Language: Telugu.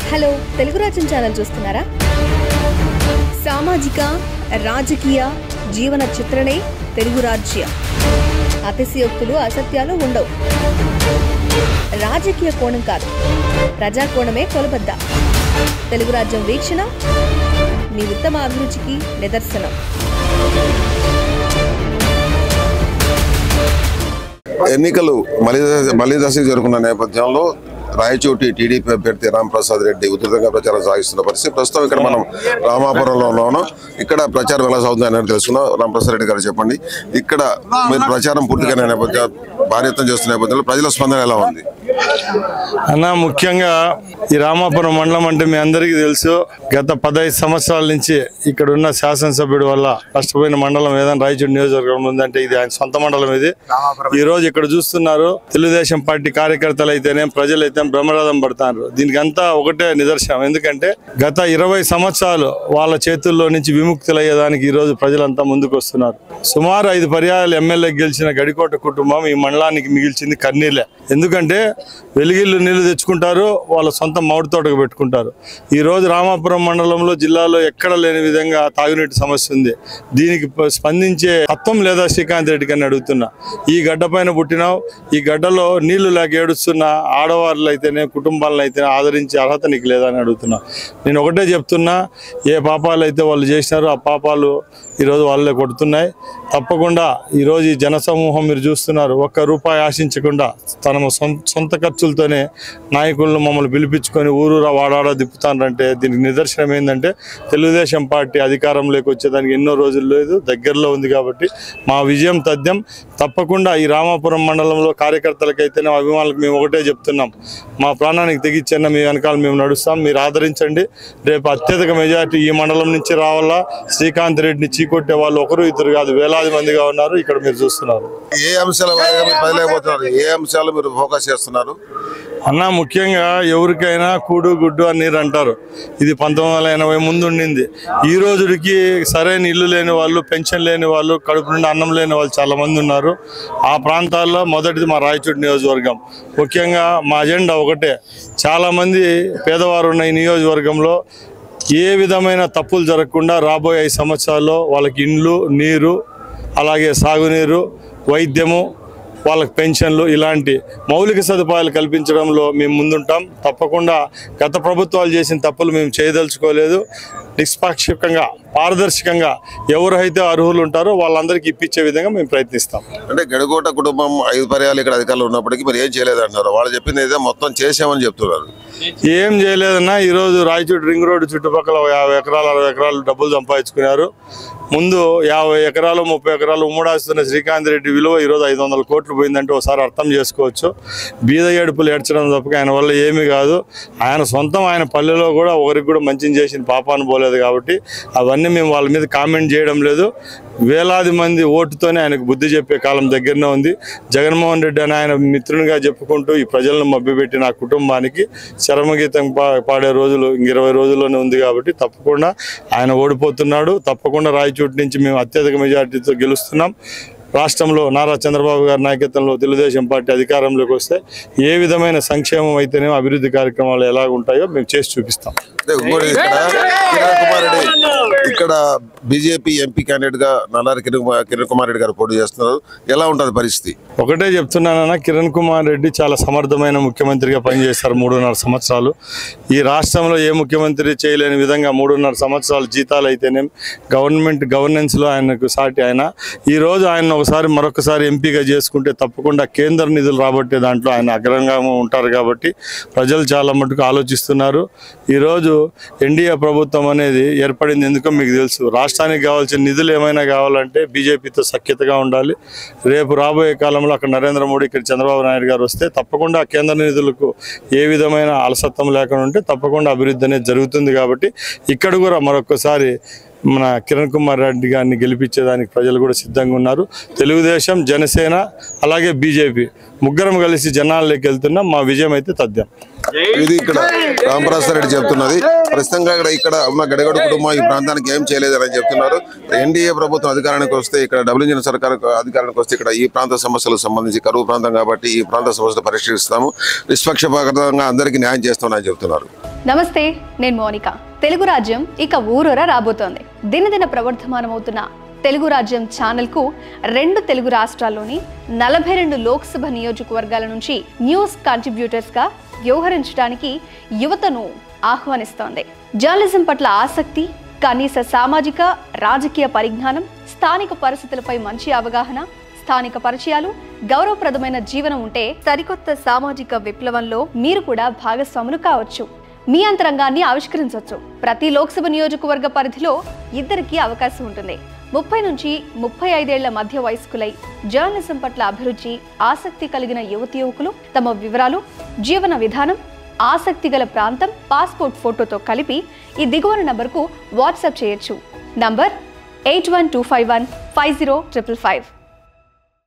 హలో తెలుగు రాజ్యం ఛానల్ చూస్తున్నారా? సామాజిక రాజకీయ జీవన చిత్రణే తెలుగు రాజ్యం. అతిశయోక్తులు అసత్యాలు ఉండవు. రాజకీయ కోణం కాదు, ప్రజా కోణమే కొలబద్ద. తెలుగు రాజ్యం వీక్షణ మీ ఉత్తమ అభిరుచికి నిదర్శనం. ఎన్నికలు మళ్లీ దశకు జరుగుతున్న నేపథ్యంలో రాయచోటి టీడీపీ అభ్యర్థి రాంప్రసాద్ రెడ్డి ఉధృతంగా ప్రచారం సాగిస్తున్న పరిస్థితి. ప్రస్తుతం ఇక్కడ మనం రామాపురంలోనూ ఇక్కడ ప్రచారం ఎలా సాగుతుందని తెలుసుకున్నాం. రాంప్రసాద్ రెడ్డి గారు చెప్పండి, ఇక్కడ మీరు ప్రచారం పూర్తిగా నేపథ్యం భారీతం చేస్తున్న నేపథ్యంలో ప్రజల స్పందన ఎలా ఉంది అన్న? ముఖ్యంగా ఈ రామాపురం మండలం అంటే మీ అందరికీ తెలుసు, గత 15 సంవత్సరాల నుంచి ఇక్కడ ఉన్న శాసనసభ్యుడి వల్ల నష్టపోయిన మండలం ఏదైనా రాయచోటి నియోజకవర్గం ఉందంటే ఇది ఆయన సొంత మండలం. ఇది ఈ రోజు ఇక్కడ చూస్తున్నారు, తెలుగుదేశం పార్టీ కార్యకర్తలు అయితేనే ప్రజలైతే బ్రహ్మరథం పడతారు. దీనికి అంతా ఒకటే నిదర్శనం. ఎందుకంటే గత 20 సంవత్సరాలు వాళ్ళ చేతుల్లో నుంచి విముక్తులయ్యేదానికి ఈ రోజు ప్రజలంతా ముందుకు వస్తున్నారు. సుమారు 5 పర్యాయాలు ఎమ్మెల్యే గెలిచిన గడికోట కుటుంబం ఈ మండలానికి మిగిల్చింది కన్నీళ్ళే. ఎందుకంటే వెలిగిళ్ళు నీళ్లు తెచ్చుకుంటారు, వాళ్ళ సొంత మామిడి తోటకు పెట్టుకుంటారు. ఈ రోజు రామాపురం మండలంలో జిల్లాలో ఎక్కడ లేని విధంగా తాగునీటి సమస్య ఉంది. దీనికి స్పందించే తత్వం లేదా శ్రీకాంత్ రెడ్డి అని అడుగుతున్నా. ఈ గడ్డ పైన పుట్టినావు, ఈ గడ్డలో నీళ్లు లేక ఏడుస్తున్న ఆడవాళ్ళు అయితేనే కుటుంబాలను అయితేనే ఆదరించే అర్హత నీకు లేదా అని అడుగుతున్నా. నేను ఒకటే చెప్తున్నా, ఏ పాపాలు అయితే వాళ్ళు చేసినారో ఆ పాపాలు ఈరోజు వాళ్ళే కొడుతున్నాయి. తప్పకుండా ఈరోజు ఈ జనసమూహం మీరు చూస్తున్నారు, ₹1 ఆశించకుండా తన సొంత ఖర్చులతోనే నాయకులను మమ్మల్ని పిలిపించుకొని ఊరూరా వాడాడా తిప్పుతానంటే దీనికి నిదర్శనం ఏంటంటే తెలుగుదేశం పార్టీ అధికారంలోకి వచ్చేదానికి ఎన్నో రోజులు లేదు, దగ్గరలో ఉంది. కాబట్టి మా విజయం తథ్యం. తప్పకుండా ఈ రామాపురం మండలంలో కార్యకర్తలకైతేనే అభిమానులకు మేము ఒకటే చెప్తున్నాం, మా ప్రాణానికి తెగించన్న మీ వెనకాల మేము నడుస్తాం, మీరు ఆదరించండి. రేపు అత్యధిక మెజార్టీ ఈ మండలం నుంచి రావాలా. శ్రీకాంత్ రెడ్డిని చీకొట్టే వాళ్ళు ఒకరు ఇద్దరు కాదు, వేలాది మందిగా ఉన్నారు. ఇక్కడ మీరు చూస్తున్నారు. ఏ అంశాల ఏ అంశాలు మీరు ఫోకస్ చేస్తున్నారు అన్న? ముఖ్యంగా ఎవరికైనా కూడు గుడ్డు అని నీరు అంటారు. ఇది 1980 ముందు ఉండింది. ఈ రోజుకి సరైన ఇల్లు లేని వాళ్ళు, పెన్షన్ లేని వాళ్ళు, కడుపు నుండి అన్నం లేని వాళ్ళు చాలా మంది ఉన్నారు. ఆ ప్రాంతాల్లో మొదటిది మా రాయచోటి నియోజకవర్గం. ముఖ్యంగా మా అజెండా ఒకటే, చాలామంది పేదవారు ఉన్న ఈ నియోజకవర్గంలో ఏ విధమైన తప్పులు జరగకుండా రాబోయే 5 సంవత్సరాల్లో వాళ్ళకి ఇండ్లు, నీరు, అలాగే సాగునీరు, వైద్యము, వాళ్ళకి పెన్షన్లు ఇలాంటి మౌలిక సదుపాయాలు కల్పించడంలో మేము ముందుంటాం. తప్పకుండా గత ప్రభుత్వాలు చేసిన తప్పులు మేము చేయదలుచుకోలేదు. నిష్పాక్షికంగా పారదర్శకంగా ఎవరైతే అర్హులు ఉంటారో వాళ్ళందరికీ ఇప్పించే విధంగా మేము ప్రయత్నిస్తాం. అంటే గడికోట కుటుంబం 5 పర్యాలు ఇక్కడ అధికారులు ఉన్నప్పటికీ మీరు ఏం చేయలేదంటున్నారు. వాళ్ళు చెప్పింది ఏదో మొత్తం చేసామని చెప్తున్నారు. ఏం చేయలేదన్నా, ఈరోజు రాయచోటి రింగ్ రోడ్డు చుట్టుపక్కల 50 ఎకరాలు 60 ఎకరాలు డబ్బులు సంపాదించుకున్నారు. ముందు 50 ఎకరాలు 30 ఎకరాలు ఉమ్మడాస్తున్న శ్రీకాంత్ రెడ్డి విలువ ఈరోజు 500 కోట్లు పోయిందంటే ఒకసారి అర్థం చేసుకోవచ్చు. బీద ఏడుపులు ఏడ్చడం తప్పక ఆయన వల్ల ఏమీ కాదు. ఆయన సొంతం ఆయన పల్లెలో కూడా ఒకరికి కూడా మంచిని చేసిన పాపాన్ని పోలేదు. కాబట్టి అవన్నీ మేము వాళ్ళ మీద కామెంట్ చేయడం లేదు. వేలాది మంది ఓటుతోనే ఆయనకు బుద్ధి చెప్పే కాలం దగ్గరనే ఉంది. జగన్మోహన్ రెడ్డి అని ఆయన మిత్రునిగా చెప్పుకుంటూ ఈ ప్రజలను మభ్యపెట్టి నా కుటుంబానికి చరమగీతం పాడే రోజులు 20 రోజుల్లోనే ఉంది. కాబట్టి తప్పకుండా ఆయన ఓడిపోతున్నాడు. తప్పకుండా రాయచోటి నుంచి మేము అత్యధిక మెజార్టీతో గెలుస్తున్నాం. రాష్ట్రంలో నారా చంద్రబాబు గారి నాయకత్వంలో తెలుగుదేశం పార్టీ అధికారంలోకి వస్తే ఏ విధమైన సంక్షేమం అయితేనే అభివృద్ధి కార్యక్రమాలు ఎలా ఉంటాయో మేము చేసి చూపిస్తాం. ఇక్కడ బీజేపీ ఎంపీ క్యాండిడేట్ గా నల్లారి కిరణ్ కుమార్ రెడ్డి గారు పోటీ చేస్తున్నారు. ఎలా ఉంటుంది పరిస్థితి? ఒకటే చెప్తున్నానన్నా, కిరణ్ కుమార్ రెడ్డి చాలా సమర్థమైన ముఖ్యమంత్రిగా పనిచేస్తారు 3.5 సంవత్సరాలు. ఈ రాష్ట్రంలో ఏ ముఖ్యమంత్రి చేయలేని విధంగా 3.5 సంవత్సరాలు జీతాలు అయితేనే గవర్నమెంట్ గవర్నెన్స్లో ఆయనకు సాటి. ఆయన ఈరోజు ఆయన మరొకసారి ఎంపీగా చేసుకుంటే తప్పకుండా కేంద్ర నిధులు రాబట్టే దాంట్లో ఆయన అగ్రంగా ఉంటారు. కాబట్టి ప్రజలు చాలా మటుకు ఆలోచిస్తున్నారు. ఈరోజు ఎన్డీఏ ప్రభుత్వం అనేది ఏర్పడింది ఎందుకో మీకు తెలుసు. రాష్ట్రానికి కావాల్సిన నిధులు ఏమైనా కావాలంటే బీజేపీతో సఖ్యతగా ఉండాలి. రేపు రాబోయే కాలంలో అక్కడ నరేంద్ర మోడీ, ఇక్కడ చంద్రబాబు నాయుడు గారు వస్తే తప్పకుండా కేంద్ర నిధులకు ఏ విధమైన అలసత్వం లేకుండా ఉంటే తప్పకుండా అభివృద్ధి అనేది జరుగుతుంది. కాబట్టి ఇక్కడ కూడా మరొకసారి మన కిరణ్ కుమార్ రెడ్డి గారిని గెలిపించేదానికి ప్రజలు కూడా సిద్ధంగా ఉన్నారు. తెలుగుదేశం, జనసేన అలాగే బీజేపీ ముగ్గురం కలిసి జనాల్లోకి వెళ్తున్నాం. మా విజయం అయితే తథ్యం. ఇది ఇక్కడ రాంప్రసాద్ రెడ్డి చెప్తున్నది. ప్రస్తుతంగా ఇక్కడ ఉన్న గడిగోడ కుటుంబం ఈ ప్రాంతానికి ఏం చేయలేదని చెప్తున్నారు. ఎన్డీఏ ప్రభుత్వం అధికారానికి వస్తే, ఇక్కడ డబుల్ ఇంజిన్ సర్కార్ అధికారానికి వస్తే ఇక్కడ ఈ ప్రాంత సమస్యలకు సంబంధించి కరువు ప్రాంతం కాబట్టి ఈ ప్రాంత సమస్యలు పరిష్కరిస్తాము, నిష్పక్షపాతంగా అందరికీ న్యాయం చేస్తామని చెప్తున్నారు. నమస్తే, నేను మోనిక. తెలుగు రాజ్యం ఇక ఊరూర రాబోతోంది. దినదిన ప్రవర్ధమానమవుతున్న తెలుగు రాజ్యం ఛానల్కు 2 తెలుగు రాష్ట్రాల్లోని 42 లోక్సభ నియోజకవర్గాల నుంచి న్యూస్ కంట్రిబ్యూటర్స్గా వ్యవహరించడానికి యువతను ఆహ్వానిస్తోంది. జర్నలిజం పట్ల ఆసక్తి, కనీస సామాజిక రాజకీయ పరిజ్ఞానం, స్థానిక పరిస్థితులపై మంచి అవగాహన, స్థానిక పరిచయాలు, గౌరవప్రదమైన జీవనం ఉంటే సరికొత్త సామాజిక విప్లవంలో మీరు కూడా భాగస్వాములు కావచ్చు. మీ అంతరంగాన్ని ఆవిష్కరించవచ్చు. ప్రతి లోక్సభ నియోజకవర్గ పరిధిలో 2కి అవకాశం ఉంటుంది. 30 నుంచి 35 ఏళ్ల మధ్య వయస్కులై జర్నలిజం పట్ల అభిరుచి, ఆసక్తి కలిగిన యువతి యువకులు తమ వివరాలు, జీవన విధానం, ఆసక్తి గల ప్రాంతం, పాస్పోర్ట్ ఫోటోతో కలిపి ఈ దిగువన నంబర్కు వాట్సాప్ చేయొచ్చు. నంబర్ 8125150555.